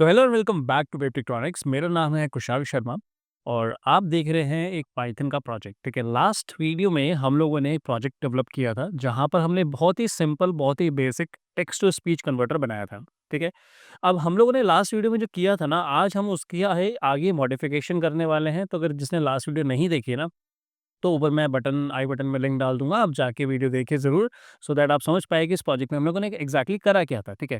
So hello and welcome back to Webtectronics. मेरा नाम है कुशाल शर्मा और आप देख रहे हैं एक पाइथन का प्रोजेक्ट। ठीक है, लास्ट वीडियो में हम लोगों ने एक प्रोजेक्ट डेवलप किया था जहां पर हमने बहुत ही सिंपल, बहुत ही basic text to speech converter बनाया था। ठीक है, अब हम लोगों ने लास्ट वीडियो में जो किया था ना, आज हम उसकी आगे मॉडिफिकेशन करने वाले हैं। तो अगर जिसने लास्ट वीडियो नहीं देखी है ना, तो ऊपर मैं आई बटन में लिंक डाल दूँगा, आप जाके वीडियो देखिए ज़रूर, सो दैट आप समझ पाएँ कि इस प्रोजेक्ट में हम लोगों ने एग्ज़ैक्टली करा क्या था, ठीक है?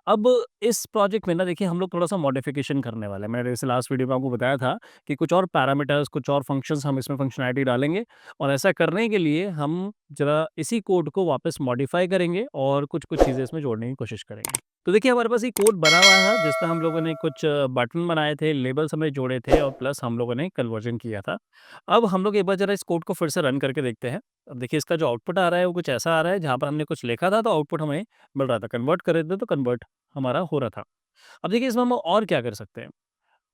अब इस प्रोजेक्ट में ना देखिए हम लोग थोड़ा-सा मॉडिफ़िकेशन करने वाले हैं। मैंने जैसे लास्ट वीडियो में आपको बताया था कि कुछ और पैरामीटर्स, कुछ और फंक्शंस हम इसमें फंक्शनैलिटी डालेंगे और ऐसा करने के लिए हम ज़रा इसी कोड को वापस मॉडिफ़ाई करेंगे और कुछ-कुछ चीज़ें इसमें जोड़ने की कोशिश करेंगे। तो देखिए हमारे पास एक कोड बना हुआ था जिसमें हम लोगों ने कुछ बटन बनाए थे, लेबल्स हमने जोड़े थे और प्लस हम लोगों ने कन्वर्जन किया था। अब हम लोग एक बार ज़रा इस कोड को फिर से रन करके देखते हैं। अब देखिए इसका जो आउटपुट आ रहा है वो कुछ ऐसा आ रहा है, जहाँ पर हमने कुछ लिखा था तो आउटपुट हमें मिल रहा था। कन्वर्ट कर रहे थे तो कन्वर्ट हमारा हो रहा था। अब देखिए इसमें हम और क्या कर सकते हैं?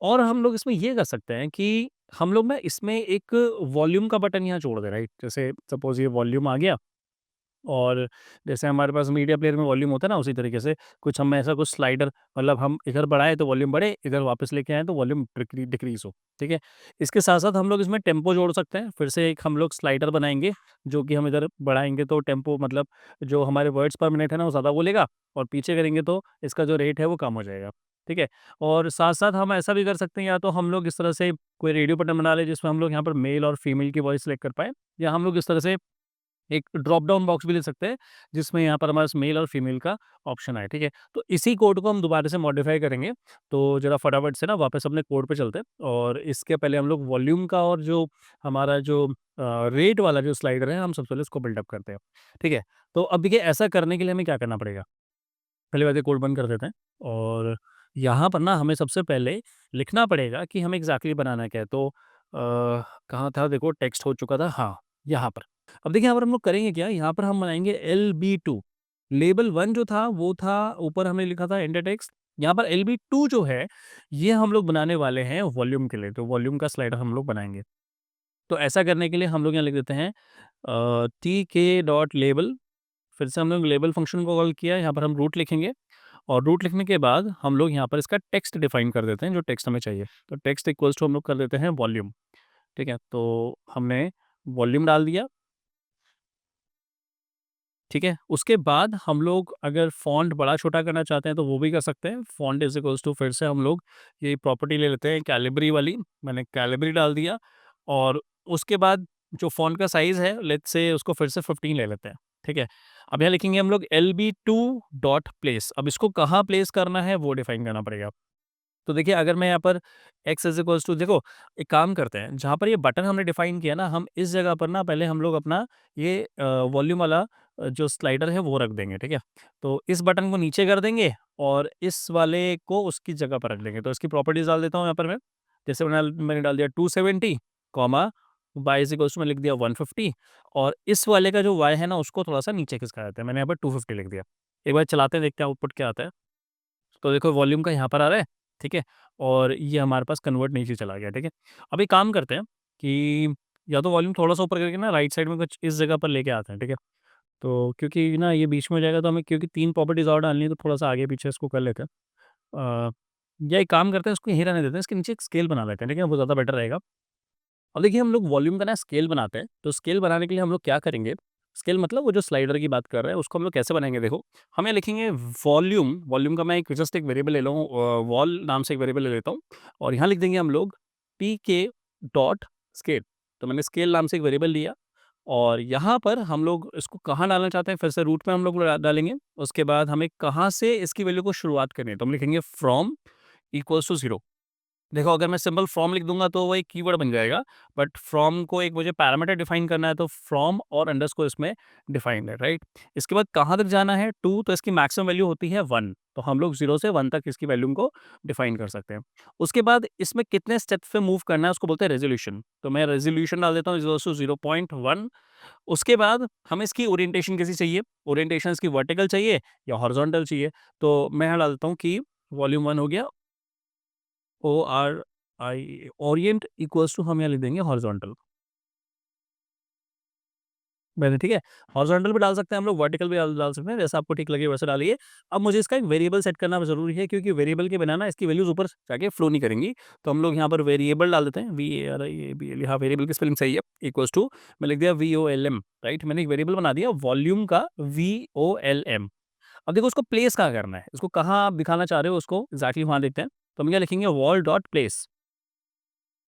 और हम लोग इसमें ये कर सकते हैं कि हम लोग ना इसमें एक वॉल्यूम का बटन यहाँ जोड़ दें, राइट? जैसे सपोज़ ये वॉल्यूम आ गया और जैसे हमारे पास मीडिया प्लेयर में वॉल्यूम होता है ना, उसी तरीके से कुछ हम ऐसा कुछ स्लाइडर, मतलब हम इधर बढ़ाएँ तो वॉल्यूम बढ़े, इधर वापस लेके आएँ तो वॉल्यूम डिक्रीज़ हो, ठीक है? इसके साथ-साथ हम लोग इसमें टेम्पो जोड़ सकते हैं। फिर से एक हम लोग स्लाइडर बनाएँगे, जो कि हम इधर बढ़ाएँगे तो टेम्पो, मतलब जो हमारे वर्ड्स पर मिनट है ना, वो ज़्यादा बोलेगा और पीछे करेंगे तो इसका जो रेट है वो कम हो जाएगा, ठीक है? और साथ-साथ हम ऐसा भी कर सकते हैं, या तो हम लोग इस तरह से कोई रेडियो बटन बना लें जिसमें हम लोग यहाँ पर मेल और फीमेल की वॉइस सिलेक्ट कर पाएँ, या हम लोग इस तरह से एक ड्रॉप डाउन बॉक्स भी ले सकते हैं, जिसमें यहाँ पर हमारे पास मेल और फीमेल का ऑप्शन आए, ठीक है? तो इसी कोड को हम दोबारा से मॉडिफ़ाई करेंगे। तो ज़रा फटाफट से ना वापस अपने कोड पे चलते हैं और इसके पहले हम लोग वॉल्यूम का और जो हमारा जो रेट वाला जो स्लाइडर है, हम सबसे पहले उसको बिल्ड अप करते हैं, ठीक है? तो अब देखिए ऐसा करने के लिए हमें क्या करना पड़ेगा? पहली बात, ये कोड बंद कर देते हैं और यहाँ पर ना हमें सबसे पहले लिखना पड़ेगा कि हमें एग्ज़ैक्टली बनाना क्या है। तो कहाँ था, देखो टेक्स्ट हो चुका था, हाँ, यहाँ पर। अब देखिए यहाँ पर हम लोग करेंगे क्या, यहाँ पर हम बनाएँगे LB2। लेबल 1 जो था वो था, ऊपर हमने लिखा था एंटर टेक्स्ट। यहाँ पर LB2 जो है, ये हम लोग बनाने वाले हैं वॉल्यूम के लिए, तो वॉल्यूम का स्लाइडर हम लोग बनाएँगे। तो ऐसा करने के लिए हम लोग यहाँ लिख देते हैं tk.label। फिर से हम लोग लेबल फंक्शन को कॉल किया, यहाँ पर हम रूट लिखेंगे और रूट लिखने के बाद हम लोग यहाँ पर इसका टेक्स्ट डिफाइन कर देते हैं, जो टेक्स्ट हमें चाहिए। तो टेक्स्ट इक्वल्स टू हम लोग कर देते हैं वॉल्यूम, ठीक है? तो हमने वॉल्यूम डाल दिया, ठीक है? उसके बाद हम लोग अगर फ़ॉन्ट बड़ा-छोटा करना चाहते हैं तो वो भी कर सकते हैं। फ़ॉन्ट इज़ इक्वल्स टू, फिर से हम लोग ये प्रॉपर्टी ले लेते हैं कैलिबरी वाली, मैंने कैलिबरी डाल दिया और उसके बाद जो फ़ॉन्ट का साइज़ है, लेट्स से उसको फिर से 15 ले लेते हैं, ठीक है? अब यहाँ लिखेंगे हम लोग LB2 डॉट प्लेस। अब इसको कहाँ प्लेस करना है वो डिफाइन करना पड़ेगा। तो देखिए अगर मैं यहाँ पर x इज़ इक्वल्स टू, देखो एक काम करते हैं, जहाँ पर ये बटन हमने डिफाइन किया ना, हम इस जगह पर ना पहले हम लोग अपना ये वॉल्यूम वाला जो स्लाइडर है वो रख देंगे, ठीक है? तो इस बटन को नीचे कर देंगे और इस वाले को उसकी जगह पर रख देंगे। तो इसकी प्रॉपर्टीज़ डाल देता हूँ यहाँ पर मैं। जैसे मैंने डाल दिया 270 comma y is equals to, मैं लिख दिया 150 और इस वाले का जो y है ना, उसको थोड़ा-सा नीचे खिसका देते हैं। मैंने यहाँ पर 250 लिख दिया। एक बार चलाते हैं, देखते हैं आउटपुट क्या आता है। तो देखो वॉल्यूम का यहाँ पर आ रहा है, ठीक है? और ये हमारे पास कन्वर्ट नीचे चला गया, ठीक है? अब एक काम करते हैं कि या तो वॉल्यूम थोड़ा-सा ऊपर करके ना राइट साइड में कुछ इस जगह पर लेके आते हैं, ठीक है? तो क्योंकि ना ये बीच में हो जाएगा तो हमें, क्योंकि 3 प्रॉपर्टीज़ और डालनी है तो थोड़ा-सा आगे-पीछे इसको कर लेते हैं। या एक काम करते हैं, इसको यहीं रहने देते हैं, इसके नीचे एक स्केल बना लेते हैं, ठीक है? वो ज़्यादा बेटर रहेगा। अब देखिए हम लोग वॉल्यूम का ना स्केल बनाते हैं, तो स्केल बनाने के लिए हम लोग क्या करेंगे, स्केल मतलब वो जो स्लाइडर की बात कर रहे हैं उसको हम लोग कैसे बनाएँगे, देखो, हम यहाँ लिखेंगे वॉल्यूम। वॉल्यूम का मैं एक जस्ट एक वेरिएबल ले लूँ, वॉल नाम से एक वेरिएबल ले लेता हूँ और यहाँ लिख देंगे हम लोग pk डॉट स्केल। तो मैंने स्केल नाम से एक वेरिएबल लिया और यहाँ पर हम लोग इसको कहाँ डालना चाहते हैं, फिर से रूट में हम लोग डालेंगे। उसके बाद हमें कहाँ से इसकी वैल्यू को शुरुआत करनी है, तो हम लिखेंगे फ्रॉम इक्वल्स टू 0। देखो अगर मैं सिंपल फ्रॉम लिख दूँगा तो वो एक कीवर्ड बन जाएगा, बट फ्रॉम को एक मुझे पैरामीटर डिफाइन करना है, तो फ्रॉम और अंडरस्कोर इसमें डिफाइंड है, राइट? इसके बाद कहाँ तक जाना है, 2, तो इसकी मैक्सिमम वैल्यू होती है 1, तो हम लोग 0 से 1 तक इसकी वैल्यू को डिफाइन कर सकते हैं। उसके बाद इसमें कितने स्टेप्स पे मूव करना है उसको बोलते हैं रेज़ोल्यूशन, तो मैं रेज़ोल्यूशन डाल देता हूँ 0.1। उसके बाद हमें इसकी ओरिएंटेशन कैसी चाहिए, ओरिएंटेशन इसकी वर्टिकल चाहिए या हॉरिजॉन्टल चाहिए, तो मैं यहाँ डाल देता हूँ कि वॉल्यूम 1 हो गया, ORI ओरिएंट इक्वल्स टू हम यहाँ लिख देंगे हॉरिजॉन्टल। मैंने, ठीक है। हॉरिजॉन्टल भी डाल सकते हैं हम लोग, वर्टिकल भी डाल डाल सकते हैं, जैसा आपको ठीक लगे वैसे डालिए। अब मुझे इसका एक वेरिएबल सेट करना ज़रूरी है, क्योंकि वेरिएबल के बिना ना इसकी वैल्यूज़ ऊपर जाके फ्लो नहीं करेंगी। तो हम लोग यहाँ पर वेरिएबल डाल देते हैं, VARIABLE, हाँ, वेरिएबल की स्पेलिंग सही है, इक्वल्स टू, मैं लिख दिया VOLM, राइट? मैंने एक वेरिएबल बना दिया वॉल्यूम का, VOLM। अब देखो उसको प्लेस कहाँ करना है, इसको कहाँ आप दिखाना चाह रहे हो उसको एग्ज़ैक्टली वहाँ देखते हैं। तो हम क्या लिखेंगे, वॉल डॉट प्लेस।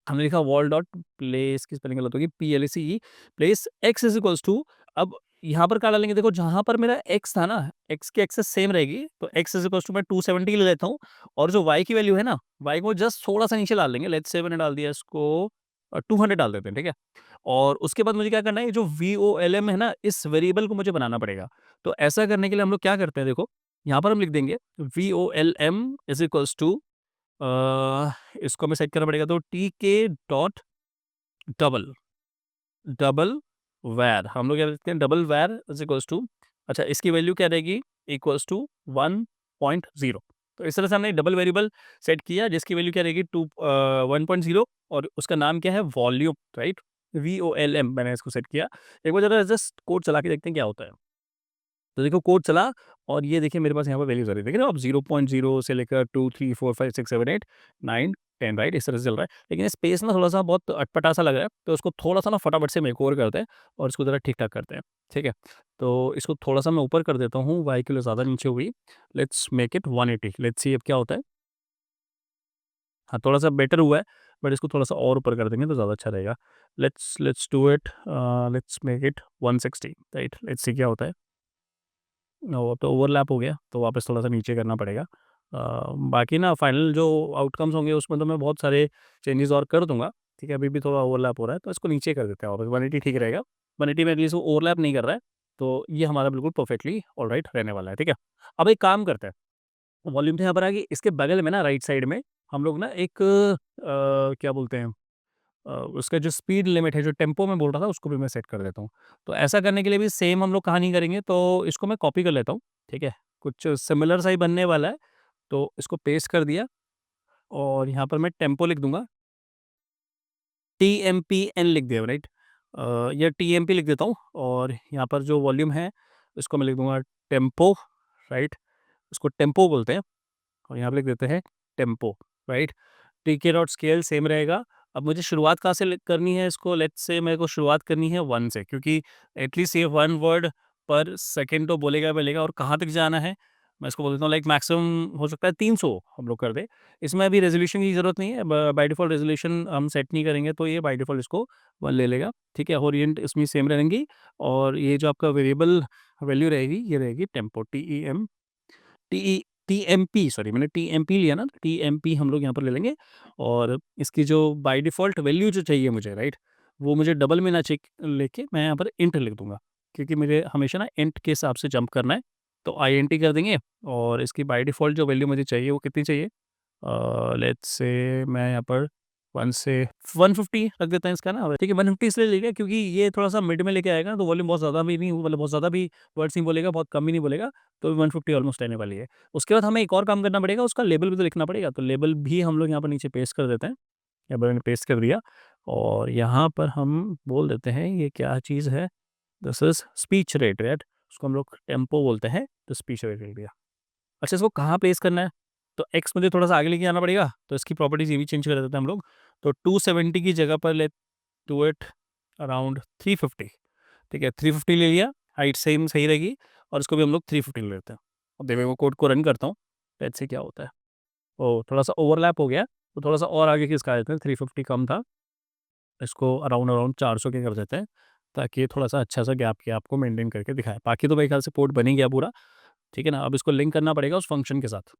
हमने लिखा वॉल डॉट प्लेस की स्पेलिंग गलत होगी, PLACE, place x is equals to. अब यहाँ पर क्या डालेंगे, देखो जहाँ पर मेरा एक्स था ना, एक्स की एक्सेस सेम रहेगी, तो एक्स इज इक्वल्स टू मैं 270 ले लेता हूँ। और जो वाई की वैल्यू है ना, वाई को जस्ट थोड़ा सा नीचे डाल देंगे, लेट्स से मैंने डाल दिया इसको 200 डाल देते हैं, ठीक है। और उसके बाद मुझे क्या करना है, ये जो VOLM है ना, इस वेरिएबल को मुझे बनाना पड़ेगा। तो ऐसा करने के लिए हम लोग क्या करते हैं, देखो यहाँ पर हम लिख देंगे VOLM इज इक्वल्स टू, इसको हमें सेट करना पड़ेगा, तो TK डॉट डबल डबल वैर, हम लोग क्या लिखते हैं, डबल वैर इज इक्वल्स टू, अच्छा इसकी वैल्यू क्या रहेगी, इक्वल्स टू 1.0। तो इस तरह से हमने डबल वेरिएबल सेट किया, जिसकी वैल्यू क्या रहेगी, 1.0, और उसका नाम क्या है, वॉल्यूम, राइट? VOLM मैंने इसको सेट किया। एक बार जरा जस्ट कोड चला के देखते हैं क्या होता है। तो देखो कोड चला, और ये देखिए मेरे पास यहाँ पर वैल्यूज़ आ रही है। देख रहे हो आप, 0.0 से लेकर 2, 3, 4, 5, 6, 7, 8, 9, 10, राइट? इस तरह से चल रहा है। लेकिन ये स्पेस ना थोड़ा-सा बहुत अटपटा-सा लग रहा है, तो उसको थोड़ा-सा ना फटाफट से मेक ओवर करते हैं और इसको ज़रा ठीक-ठाक करते हैं, ठीक है? तो इसको थोड़ा-सा मैं ऊपर कर देता हूँ, वाई के लिए ज़्यादा नीचे हुई। Let's make it 180, let's see अब क्या होता है। हाँ, थोड़ा-सा बेटर हुआ है, बट इसको थोड़ा-सा और ऊपर कर देंगे तो ज़्यादा अच्छा रहेगा। Let's let's do it, let's make it 160, right? Let's see क्या होता है। वो तो ओवरलैप हो गया, तो वापस थोड़ा-सा नीचे करना पड़ेगा। बाकी ना फाइनल जो आउटकम्स होंगे उसमें तो मैं बहुत सारे चेंजेज़ और कर दूँगा, ठीक है? अभी भी थोड़ा ओवरलैप हो रहा है, तो इसको नीचे कर देते हैं वापस, 180 ठीक रहेगा। 180 में एटलीस्ट वो ओवरलैप नहीं कर रहा है, तो ये हमारा बिल्कुल परफेक्टली ऑलराइट रहने वाला है, ठीक है? अब एक काम करते हैं, वॉल्यूम तो यहाँ पर आ गई, इसके बगल में ना राइट साइड में हम लोग ना एक क्या बोलते हैं, उसका जो स्पीड लिमिट है, जो टेम्पो मैं बोल रहा था, उसको भी मैं सेट कर देता हूँ। तो ऐसा करने के लिए भी सेम हम लोग कहानी करेंगे, तो इसको मैं कॉपी कर लेता हूँ, ठीक है? कुछ सिमिलर सा ही बनने वाला है, तो इसको पेस्ट कर दिया, और यहाँ पर मैं टेम्पो लिख दूँगा, TMPN लिख दिया, राइट? या TMP लिख देता हूँ, और यहाँ पर जो वॉल्यूम है, इसको मैं लिख दूँगा टेम्पो, राइट? इसको टेम्पो बोलते हैं, और यहाँ पे लिख देते हैं टेम्पो, राइट? टीके डॉट स्केल सेम रहेगा। अब मुझे शुरुआत कहाँ से करनी है इसको, लेट्स से मेरे को शुरुआत करनी है 1 से, क्योंकि एटलीस्ट ये 1 वर्ड पर सेकंड तो बोलेगा और कहाँ तक जाना है, मैं इसको बोल देता हूँ, लाइक मैक्सिमम हो सकता है 300 हम लोग कर दें। इसमें अभी रेजोल्यूशन की ज़रूरत नहीं है, बाय डिफ़ॉल्ट रेजोल्यूशन हम सेट नहीं करेंगे, तो ये बाय डिफ़ॉल्ट इसको 1 ले लेगा, ठीक है? ओरिएंट इसमें सेम रहेंगी, और ये जो आपका वेरिएबल वैल्यू रहेगी, ये रहेगी टेम्पो, टीई टीएमपी, सॉरी मैंने टीएमपी लिया ना, टीएमपी हम लोग यहाँ पर ले लेंगे, और इसकी जो बाय डिफ़ॉल्ट वैल्यू जो चाहिए मुझे, राइट? वो मुझे डबल में ना चेक लेके मैं यहाँ पर इंट लिख दूँगा, क्योंकि मुझे हमेशा ना इंट के हिसाब से जंप करना है, तो आईएनटी कर देंगे, और इसकी बाय डिफ़ॉल्ट जो वैल्यू मुझे चाहिए वो कितनी चाहिए? लेट्स से मैं यहाँ पर 1 से 150 रख देते हैं इसका ना, ठीक है? 150 इसलिए लिया क्योंकि ये थोड़ा-सा मिड में लेके आएगा, तो वॉल्यूम बहुत ज़्यादा भी नहीं, मतलब बहुत ज़्यादा भी वर्ड्स नहीं बोलेगा, बहुत कम भी नहीं बोलेगा, तो 150 ऑलमोस्ट रहने वाली है। उसके बाद हमें एक और काम करना पड़ेगा, उसका लेबल भी तो लिखना पड़ेगा, तो लेबल भी हम लोग यहाँ पर नीचे पेस्ट कर देते हैं। यहाँ पर मैंने पेस्ट कर दिया, और यहाँ पर हम बोल देते हैं ये क्या चीज़ है, this is speech rate, right? उसको हम लोग टेम्पो बोलते हैं, तो स्पीच रेट लिख दिया। अच्छा, इसको कहाँ प्लेस करना है? तो एक्स मुझे थोड़ा-सा आगे लेके आना पड़ेगा, तो इसकी प्रॉपर्टीज़ ये भी चेंज कर देते हैं हम लोग। तो 270 की जगह पर लेट्स डू इट अराउंड 350, ठीक है? 350 ले लिया, हाइट सेम सही रहेगी, और इसको भी हम लोग 350 ले लेते हैं। अब देखो मैं कोड को रन करता हूँ, लेट्स सी क्या होता है। ओह! थोड़ा-सा ओवरलैप हो गया, तो थोड़ा-सा और आगे खिसका देते हैं, 350 कम था, इसको अराउंड अराउंड 400 के कर देते हैं, ताकि ये थोड़ा-सा अच्छा-सा गैप को मेंटेन करके दिखाए। बाकी तो मेरे ख्याल से पोर्ट बन ही गया पूरा, ठीक है ना? अब इसको लिंक करना पड़ेगा उस फंक्शन के साथ।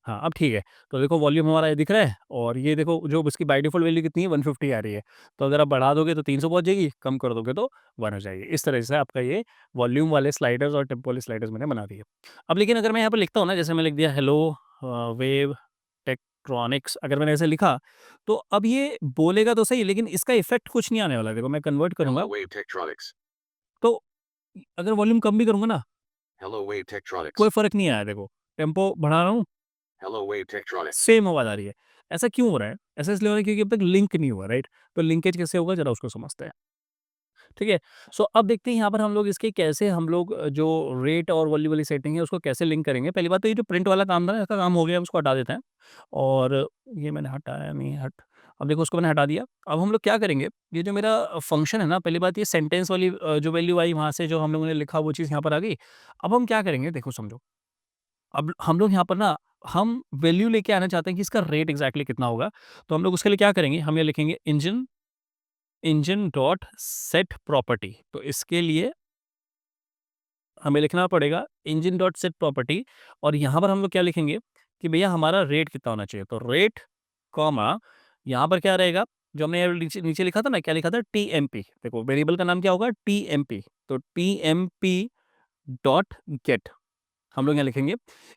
हाँ, अब ठीक है। तो देखो वॉल्यूम हमारा ये दिख रहा है, और ये देखो जो इसकी बाय डिफ़ॉल्ट वैल्यू कितनी है, 150 आ रही है। तो अगर आप बढ़ा दोगे तो 300 पहुँच जाएगी, कम कर दोगे तो 1 हो जाएगी। इस तरह से आपका ये वॉल्यूम वाले स्लाइडर्स और टेम्पो वाले स्लाइडर्स मैंने बना दिए। अब लेकिन अगर मैं यहाँ पे लिखता हूँ ना, जैसे मैं लिख दिया हेलो वेव टेक्ट्रॉनिक्स, अगर मैंने ऐसे लिखा, तो अब ये बोलेगा तो सही, लेकिन इसका इफ़ेक्ट कुछ नहीं आने वाला है। देखो मैं कन्वर्ट करूँगा, Hello, Wave Tektronix. तो अगर वॉल्यूम कम भी करूँगा ना, Hello, Wave कोई Tektronix. फ़र्क नहीं आया देखो। टेम्पो बढ़ा रहा हूँ, Hello, Wave Tektronix. सेम आवाज़ आ रही है। ऐसा क्यों हो रहा है? ऐसा इसलिए हो रहा है क्योंकि अब तक लिंक नहीं हुआ, राइट? तो लिंकेज कैसे होगा ज़रा उसको समझते हैं। ठीक है? सो अब देखते हैं यहाँ पर हम लोग इसके कैसे हम लोग जो रेट और वैल्यू वाली सेटिंग है उसको कैसे लिंक करेंगे। पहली बात तो ये जो प्रिंट वाला काम था ना, इसका काम हो गया, उसको हटा देते हैं। और ये मैंने हटाया नहीं, अब देखो उसको मैंने हटा दिया। अब हम लोग क्या करेंगे, ये जो मेरा फंक्शन है ना, पहली बात ये सेंटेंस वाली जो वैल्यू आई वहाँ से जो हम लोगों ने लिखा वो चीज़ यहाँ पर आ गई। अब हम क्या करेंगे देखो समझो, अब हम लोग यहाँ पर ना हम वैल्यू लेके आना चाहते हैं कि इसका रेट एग्ज़ैक्टली कितना होगा। तो हम लोग उसके लिए क्या करेंगे, हम ये लिखेंगे engine engine dot set property. तो इसके लिए हमें लिखना पड़ेगा इंजन डॉट सेट प्रॉपर्टी, और यहाँ पर हम लोग क्या लिखेंगे कि भैया हमारा रेट कितना होना चाहिए। तो रेट कॉमा यहाँ पर क्या रहेगा, जो हमने यहाँ नीचे नीचे लिखा था ना, क्या लिखा था, टीएमपी। देखो वेरिएबल का नाम क्या होगा, टीएमपी। तो टीएमपी डॉट गेट हम लोग यहाँ लिखेंगे।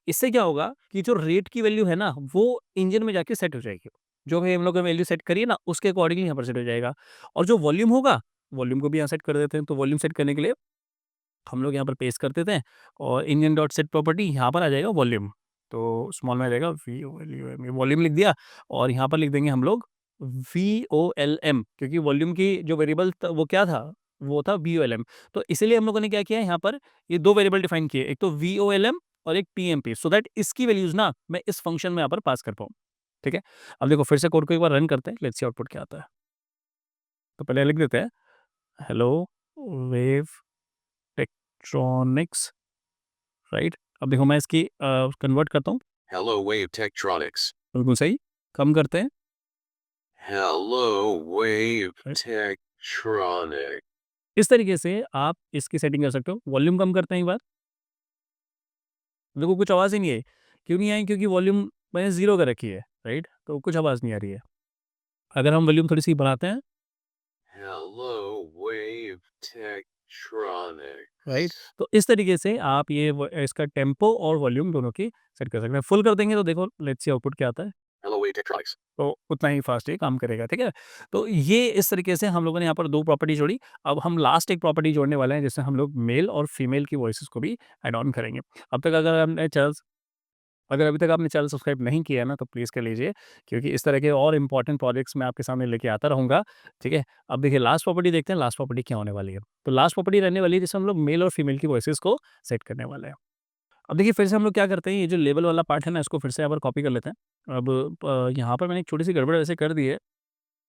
इससे क्या होगा कि जो रेट की वैल्यू है ना वो इंजन में जाके सेट हो जाएगी। जो भी हम लोग ने वैल्यू सेट करी है ना उसके अकॉर्डिंगली यहाँ पर सेट हो जाएगा। और जो वॉल्यूम होगा, वॉल्यूम को भी यहाँ सेट कर देते हैं। तो वॉल्यूम सेट करने के लिए हम लोग यहाँ पर पेस्ट कर देते हैं, और इंजन डॉट सेट प्रॉपर्टी यहाँ पर आ जाएगा वॉल्यूम। तो स्मॉल में आ जाएगा वॉल्यूम लिख दिया, और यहाँ पर लिख देंगे हम लोग VOLM, क्योंकि वॉल्यूम की जो वेरिएबल वो क्या था, वो था VOLM। तो इसीलिए हम लोगों ने क्या किया यहाँ पर, ये दो वेरिएबल डिफाइन किए, एक तो VOLM और एक TMP, सो दैट इसकी वैल्यूज ना मैं इस फंक्शन में यहाँ पर पास कर पाऊँ। ठीक है, अब देखो फिर से कोड को एक बार रन करते हैं, लेट्स सी आउटपुट क्या आता है। तो पहले लिख देते हैं हेलो वेव टेक्ट्रॉनिक्स, राइट। अब देखो मैं इसकी कन्वर्ट करता हूँ, Hello Wave Tektronix. बिल्कुल सही। कम करते हैं, Hello Wave right? Tektronix. इस तरीके से आप इसकी सेटिंग कर सकते हो। वॉल्यूम कम करते हैं एक बार, देखो कुछ आवाज़ ही नहीं आई। क्यों नहीं आई, क्योंकि वॉल्यूम मैंने ज़ीरो कर रखी है, राइट। तो कुछ आवाज़ नहीं आ रही है। अगर हम वॉल्यूम थोड़ी सी बढ़ाते हैं, Hello Wave Tektronix. राइट, तो इस तरीके से आप ये इसका टेम्पो और वॉल्यूम दोनों की सेट कर सकते हैं। फुल कर देंगे तो देखो लेट्स सी आउटपुट क्या आता है। Hello Wave Tektronix. तो उतना ही फास्ट ये काम करेगा, ठीक है। तो ये इस तरीके से हम लोगों ने यहाँ पर दो प्रॉपर्टी जोड़ी। अब हम लास्ट एक प्रॉपर्टी जोड़ने वाले हैं जिससे हम लोग मेल और फीमेल की वॉइसेस को भी ऐड ऑन करेंगे। अब तक अगर अभी तक आपने चैनल सब्सक्राइब नहीं किया है ना, तो प्लीज़ कर लीजिए, क्योंकि इस तरह के और इम्पोर्टेंट प्रोजेक्ट्स मैं आपके सामने लेके आता रहूँगा, ठीक है। अब देखिए लास्ट प्रॉपर्टी देखते हैं, लास्ट प्रॉपर्टी क्या होने वाली है। तो लास्ट प्रॉपर्टी रहने वाली है जिसमें हम लोग मेल और फीमेल की वॉइसेस को सेट करने वाले हैं। अब देखिए फिर से हम लोग क्या करते हैं, ये जो लेबल वाला पार्ट है ना, इसको फिर से यहाँ पर कॉपी कर लेते हैं। अब यहाँ पर मैंने एक छोटी-सी गड़बड़ वैसे कर दी है,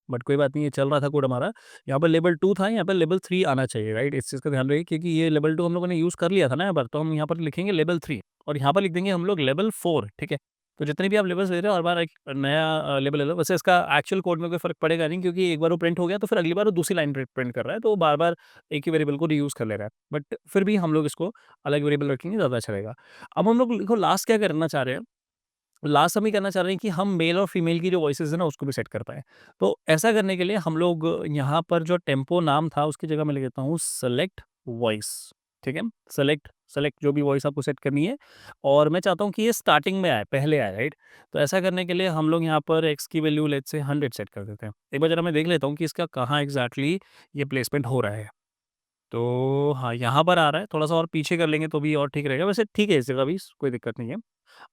बट कोई बात नहीं, ये चल रहा था कोड हमारा। यहाँ पर लेवल 2 था, यहाँ पर लेवल 3 आना चाहिए, राइट? इस चीज़ का ध्यान रखिए, क्योंकि ये लेवल 2 हम लोगों ने यूज़ कर लिया था ना यहाँ पर, तो हम यहाँ पर लिखेंगे लेवल 3, और यहाँ पर लिख देंगे हम लोग लेवल 4, ठीक है? तो जितने भी आप लेवल्स ले रहे हो, हर बार एक नया लेवल ले लो। वैसे इसका एक्चुअल कोड में कोई फ़र्क पड़ेगा नहीं, क्योंकि एक बार वो प्रिंट हो गया तो फिर अगली बार वो दूसरी लाइन प्रिंट कर रहा है, तो वो बार-बार एक ही वेरिएबल को रीयूज़ कर ले रहा है। बट फिर भी हम लोग इसको अलग वेरिएबल रखेंगे, ज़्यादा अच्छा रहेगा। अब हम लोग देखो लास्ट क्या करना चाह रहे हैं, लास्ट हम ये करना चाह रहे हैं कि हम मेल और फीमेल की जो वॉइसेज़ है ना उसको भी सेट कर पाएँ। तो ऐसा करने के लिए हम लोग यहाँ पर जो टेम्पो नाम था उसकी जगह मैं लिख देता हूँ सेलेक्ट वॉइस, ठीक है? सेलेक्ट सेलेक्ट जो भी वॉइस आपको सेट करनी है, और मैं चाहता हूँ कि ये स्टार्टिंग में आए, पहले आए, राइट? तो ऐसा करने के लिए हम लोग यहाँ पर एक्स की वैल्यू लेट्स से 100 सेट कर देते हैं। एक बार ज़रा मैं देख लेता हूँ कि इसका कहाँ एग्ज़ैक्टली ये प्लेसमेंट हो रहा है। तो हाँ, यहाँ पर आ रहा है, थोड़ा-सा और पीछे कर लेंगे तो भी और ठीक रहेगा। वैसे ठीक है इस जगह भी, कोई दिक्कत नहीं है।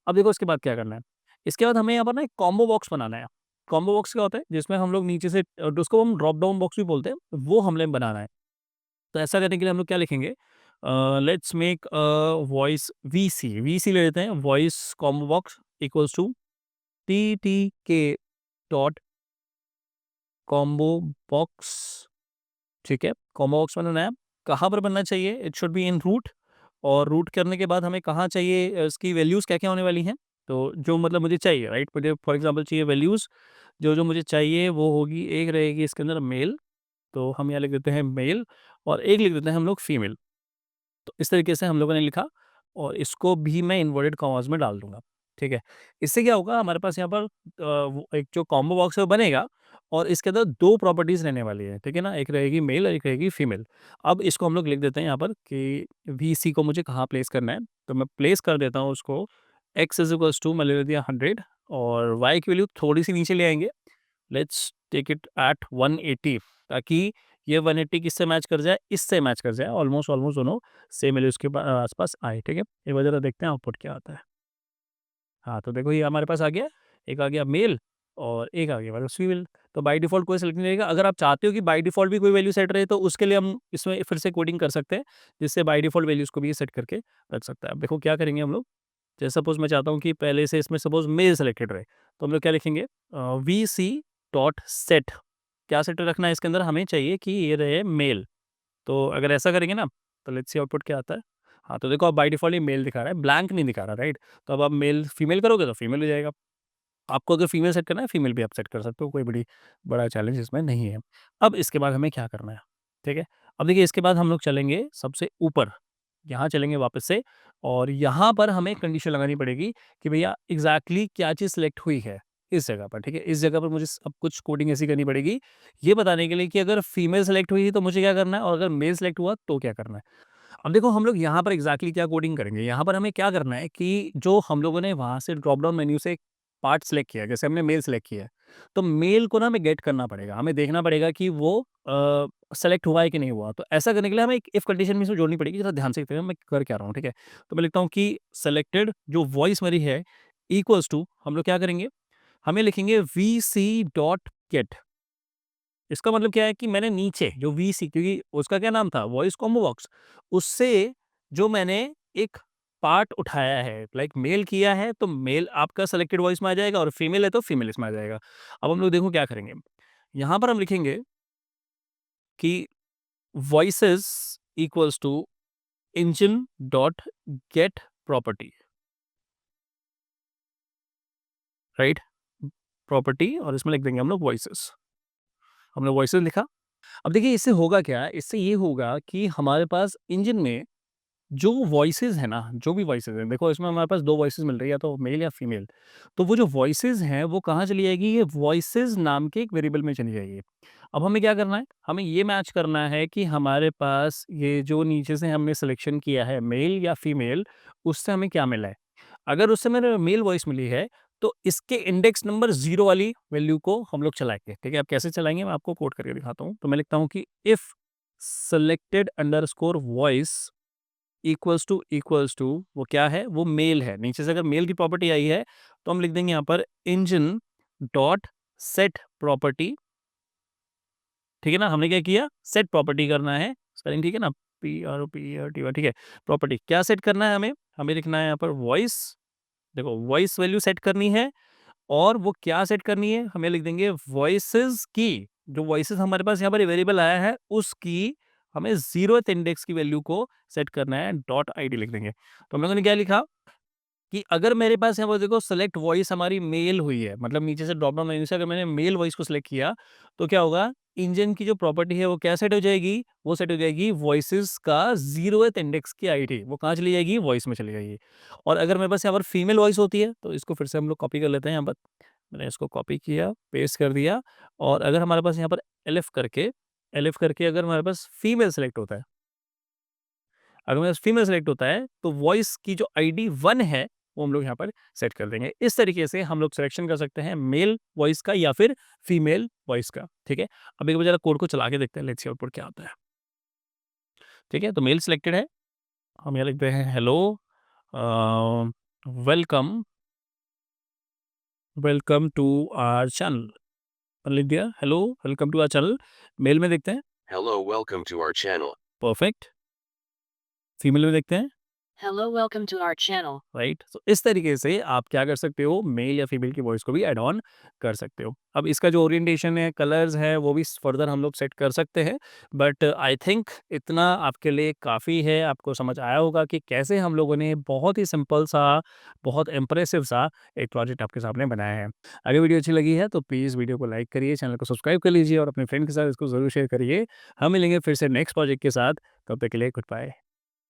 अब देखो इसके बाद क्या करना है, इसके बाद हमें यहाँ पर ना एक कॉम्बो बॉक्स बनाना है। कॉम्बो बॉक्स क्या होता है, जिसमें हम लोग नीचे से उसको हम ड्रॉप डाउन बॉक्स भी बोलते हैं, वो हमें बनाना है। तो ऐसा करने के लिए हम लोग क्या लिखेंगे, let's make voice VC, VC ले लेते हैं, voice combo box equals to TTK dot combo box, ठीक है। कॉम्बो बॉक्स बनाना है, कहाँ पर बनना चाहिए, it should be in root, और रूट करने के बाद हमें कहाँ चाहिए, इसकी वैल्यूज़ क्या-क्या होने वाली हैं। तो जो मतलब मुझे चाहिए, राइट, मुझे फॉर एग्ज़ाम्पल चाहिए वैल्यूज़, जो-जो मुझे चाहिए वो होगी, एक रहेगी इसके अंदर मेल, तो हम यहाँ लिख देते हैं मेल, और एक लिख देते हैं हम लोग फीमेल। तो इस तरीके से हम लोगों ने लिखा, और इसको भी मैं इन्वर्टेड कॉमास में डाल दूँगा, ठीक है। इससे क्या होगा, हमारे पास यहाँ पर वो एक जो कॉम्बो बॉक्स है वो बनेगा, और इसके अंदर 2 प्रॉपर्टीज़ रहने वाली है, ठीक है ना? एक रहेगी मेल और एक रहेगी फीमेल। अब इसको हम लोग लिख देते हैं यहाँ पर कि वीसी को मुझे कहाँ प्लेस करना है, तो मैं प्लेस कर देता हूँ उसको एक्स इज़ इक्वल्स टू, मैंने ले दिया 100, और वाई की वैल्यू थोड़ी-सी नीचे ले आएँगे, लेट्स टेक इट एट 180, ताकि ये 180 किससे मैच कर जाए, इससे मैच कर जाए, ऑलमोस्ट ऑलमोस्ट दोनों सेम वैल्यूज़ के आस-पास आए, ठीक है? एक बार ज़रा देखते हैं आउटपुट क्या आता है। हाँ, तो देखो ये हमारे पास आ गया, एक आ गया मेल और एक आ गया हमारे पास फीमेल। तो बाय डिफ़ॉल्ट कोई सेलेक्ट नहीं रहेगा। अगर आप चाहते हो कि बाय डिफ़ॉल्ट भी कोई वैल्यू सेट रहे, तो उसके लिए हम इसमें फिर से कोडिंग कर सकते हैं, जिससे बाय डिफ़ॉल्ट वैल्यूज़ को भी सेट करके रख सकता है। अब देखो क्या करेंगे हम लोग, जैसे सपोज़ मैं चाहता हूँ कि पहले से इसमें सपोज़ मेल सेलेक्टेड रहे, तो हम लोग क्या लिखेंगे, वीसी डॉट सेट, क्या सेट रखना है इसके अंदर, हमें चाहिए कि ये रहे मेल। तो अगर ऐसा करेंगे ना, तो लेट्स सी आउटपुट क्या आता है। हाँ, तो देखो अब बाय डिफ़ॉल्ट ये मेल दिखा रहा है, ब्लैंक नहीं दिखा रहा, राइट? तो अब आप मेल फीमेल करोगे तो फीमेल हो जाएगा। आपको अगर फीमेल सेट करना है, फीमेल भी आप सेट कर सकते हो, कोई बड़ा चैलेंज इसमें नहीं है। अब इसके बाद हमें क्या करना है, ठीक है? अब देखिए इसके बाद हम लोग चलेंगे सबसे ऊपर, यहाँ चलेंगे वापस से, और यहाँ पर हमें कंडीशन लगानी पड़ेगी कि भैया एग्ज़ैक्टली क्या चीज़ सिलेक्ट हुई है इस जगह पर, ठीक है? इस जगह पर मुझे सब कुछ कोडिंग ऐसी करनी पड़ेगी, ये बताने के लिए कि अगर फीमेल सेलेक्ट हुई है तो मुझे क्या करना है, और अगर मेल सेलेक्ट हुआ तो क्या करना है। अब देखो हम लोग यहाँ पर एग्जैक्टली क्या कोडिंग करेंगे, यहाँ पर हमें क्या करना है कि जो हम लोगों ने वहाँ से ड्रॉप डाउन मेन्यू से पार्ट सेलेक्ट किया है, जैसे हमने मेल सेलेक्ट किया है, तो मेल को ना हमें गेट करना पड़ेगा, हमें देखना पड़ेगा कि वो सेलेक्ट हुआ है कि नहीं हुआ। तो ऐसा करने के लिए हमें एक इफ कंडीशन भी इसमें जोड़नी पड़ेगी, जरा ध्यान से देखिएगा मैं कर क्या रहा हूँ, ठीक है? तो मैं लिखता हूँ कि सेलेक्टेड जो वॉइस मेरी है इक्वल्स टू, हम लोग क्या करेंगे, हमें लिखेंगे वी सी डॉट गेट। इसका मतलब क्या है कि मैंने नीचे जो वीसी, क्योंकि उसका क्या नाम था, वॉइस कॉम्बो बॉक्स, उससे जो मैंने एक पार्ट उठाया है, लाइक मेल किया है, तो मेल आपका सेलेक्टेड वॉइस में आ जाएगा, और फीमेल है तो फीमेल इसमें आ जाएगा। अब हम लोग देखो क्या करेंगे, यहाँ पर हम लिखेंगे कि voices equals to engine dot get property, right? Property, और इसमें लिख देंगे हम लोग वॉइसेस। हमने वॉइसेस लिखा। अब देखिए इससे होगा क्या, इससे ये होगा कि हमारे पास इंजन में जो वॉइसेज़ है ना, जो भी वॉइसेज़ हैं, देखो इसमें हमारे पास 2 वॉइसेज़ मिल रही है, या तो मेल या फीमेल। तो वो जो वॉइसेज़ हैं, वो कहाँ चली जाएगी, ये वॉइसेज़ नाम के एक वेरिएबल में चली जाएगी। अब हमें क्या करना है, हमें ये मैच करना है कि हमारे पास ये जो नीचे से हमने सिलेक्शन किया है, मेल या फीमेल, उससे हमें क्या मिला है। अगर उससे मेरे मेल वॉइस मिली है, तो इसके इंडेक्स नंबर 0 वाली वैल्यू को हम लोग चलाएँगे, ठीक है? अब कैसे चलाएँगे मैं आपको कोड करके दिखाता हूँ। तो मैं लिखता हूँ कि if selected underscore voice equals to वो क्या है, वो मेल है। नीचे से अगर मेल की प्रॉपर्टी आई है, तो हम लिख देंगे यहाँ पर इंजन डॉट सेट प्रॉपर्टी, ठीक है ना? हमने क्या किया, सेट प्रॉपर्टी करना है, स्पेलिंग ठीक है ना? PROPERTY, ठीक है? प्रॉपर्टी क्या सेट करना है हमें? हमें लिखना है यहाँ पर वॉइस, देखो वॉइस वैल्यू सेट करनी है, और वो क्या सेट करनी है, हमें लिख देंगे वॉइसेस की, जो वॉइसेस हमारे पास यहाँ पर वेरिएबल आया है, उसकी हमें 0th इंडेक्स की वैल्यू को सेट करना है, डॉट आईडी लिख देंगे। तो हम लोगों ने क्या लिखा कि अगर मेरे पास यहाँ पर देखो सेलेक्ट वॉइस हमारी मेल हुई है, मतलब नीचे से ड्रॉप डाउन मेन्यू से अगर मैंने मेल वॉइस को सिलेक्ट किया, तो क्या होगा, इंजन की जो प्रॉपर्टी है वो क्या सेट हो जाएगी, वो सेट हो जाएगी वॉइसेस का 0th इंडेक्स की आईडी, वो कहाँ चली जाएगी, वॉइस में चली जाएगी। और अगर मेरे पास यहाँ पर फीमेल वॉइस होती है, तो इसको फिर से हम लोग कॉपी कर लेते हैं, यहाँ पर मैंने इसको कॉपी किया, पेस्ट कर दिया, और अगर हमारे पास यहाँ पर एलिफ करके अगर हमारे पास फीमेल सेलेक्ट होता है, अगर मेरा फीमेल सेलेक्ट होता है, तो वॉइस की जो आईडी 1 है, वो हम लोग यहाँ पर सेट कर देंगे। इस तरीके से हम लोग सिलेक्शन कर सकते हैं मेल वॉइस का या फिर फीमेल वॉइस का, ठीक है? अब एक बार ज़रा कोड को चला के देखते हैं, लेट्स सी आउटपुट क्या आता है। ठीक है? तो मेल सिलेक्टेड है, हम यहाँ लिखते हैं hello, uh, welcome, welcome to our channel. लिख दिया hello, welcome to our channel. Male में देखते हैं, Hello, welcome to our channel. Perfect. Female में देखते हैं, Hello, welcome to our channel. Right? तो इस तरीके से आप क्या कर सकते हो, मेल या फीमेल की वॉइस को भी ऐड ऑन कर सकते हो। अब इसका जो ओरिएंटेशन है, कलर्स है, वो भी फर्दर हम लोग सेट कर सकते हैं, बट आई थिंक इतना आपके लिए काफ़ी है। आपको समझ आया होगा कि कैसे हम लोगों ने बहुत ही सिंपल सा, बहुत इम्प्रेसिव सा एक प्रोजेक्ट आपके सामने बनाया है। अगर वीडियो अच्छी लगी है तो प्लीज़ वीडियो को लाइक करिए, चैनल को सब्सक्राइब कर लीजिए, और अपने फ्रेंड के साथ इसको ज़रूर शेयर करिए। हम मिलेंगे फिर से नेक्स्ट प्रोजेक्ट के साथ, तब तक के लिए गुड बाय।